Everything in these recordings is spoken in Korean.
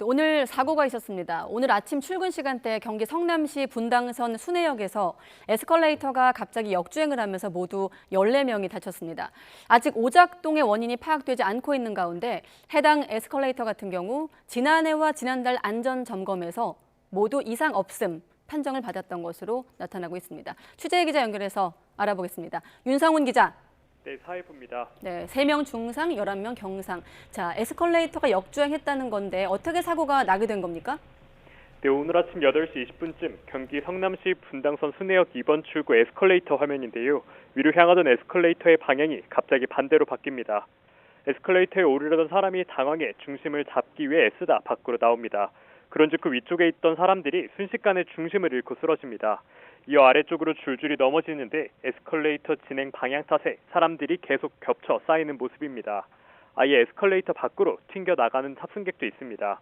오늘 사고가 있었습니다. 오늘 아침 출근 시간대 경기 성남시 분당선 순회역에서 에스컬레이터가 갑자기 역주행을 하면서 모두 14명이 다쳤습니다. 아직 오작동의 원인이 파악되지 않고 있는 가운데 해당 에스컬레이터 같은 경우 지난해와 지난달 안전 점검에서 모두 이상 없음 판정을 받았던 것으로 나타나고 있습니다. 취재 기자 연결해서 알아보겠습니다. 윤상훈 기자. 네, 사회부입니다. 네, 3명 중상, 11명 경상. 자, 에스컬레이터가 역주행했다는 건데 어떻게 사고가 나게 된 겁니까? 네, 오늘 아침 8시 20분쯤 경기 성남시 분당선 순회역 2번 출구 에스컬레이터 화면인데요. 위로 향하던 에스컬레이터의 방향이 갑자기 반대로 바뀝니다. 에스컬레이터에 오르려던 사람이 당황해 중심을 잡기 위해 애쓰다 밖으로 나옵니다. 그런즉 그 위쪽에 있던 사람들이 순식간에 중심을 잃고 쓰러집니다. 이어 아래쪽으로 줄줄이 넘어지는데 에스컬레이터 진행 방향 탓에 사람들이 계속 겹쳐 쌓이는 모습입니다. 아예 에스컬레이터 밖으로 튕겨 나가는 탑승객도 있습니다.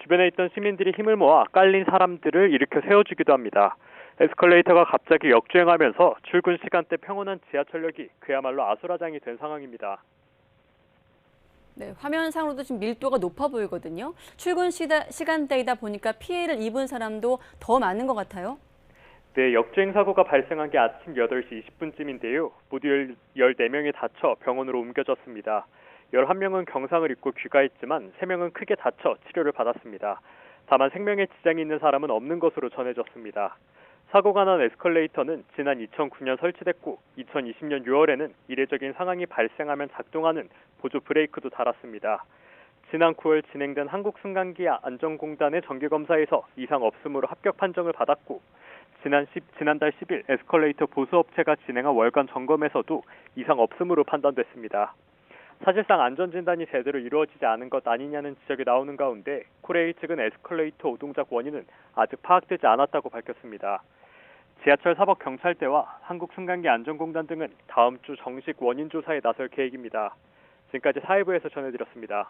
주변에 있던 시민들이 힘을 모아 깔린 사람들을 일으켜 세워주기도 합니다. 에스컬레이터가 갑자기 역주행하면서 출근 시간대 평온한 지하철역이 그야말로 아수라장이 된 상황입니다. 네, 화면상으로도 지금 밀도가 높아 보이거든요. 출근 시간대이다 보니까 피해를 입은 사람도 더 많은 것 같아요. 네, 역주행 사고가 발생한 게 아침 8시 20분쯤인데요. 모두 14명이 다쳐 병원으로 옮겨졌습니다. 11명은 경상을 입고 귀가했지만 3명은 크게 다쳐 치료를 받았습니다. 다만 생명에 지장이 있는 사람은 없는 것으로 전해졌습니다. 사고가 난 에스컬레이터는 지난 2009년 설치됐고 2020년 6월에는 이례적인 상황이 발생하면 작동하는 보조 브레이크도 달았습니다. 지난 9월 진행된 한국승강기 안전공단의 정기검사에서 이상 없음으로 합격 판정을 받았고 지난달 10일 에스컬레이터 보수업체가 진행한 월간 점검에서도 이상 없음으로 판단됐습니다. 사실상 안전진단이 제대로 이루어지지 않은 것 아니냐는 지적이 나오는 가운데 코레일 측은 에스컬레이터 오동작 원인은 아직 파악되지 않았다고 밝혔습니다. 지하철 사법경찰대와 한국승강기 안전공단 등은 다음 주 정식 원인 조사에 나설 계획입니다. 지금까지 사회부에서 전해드렸습니다.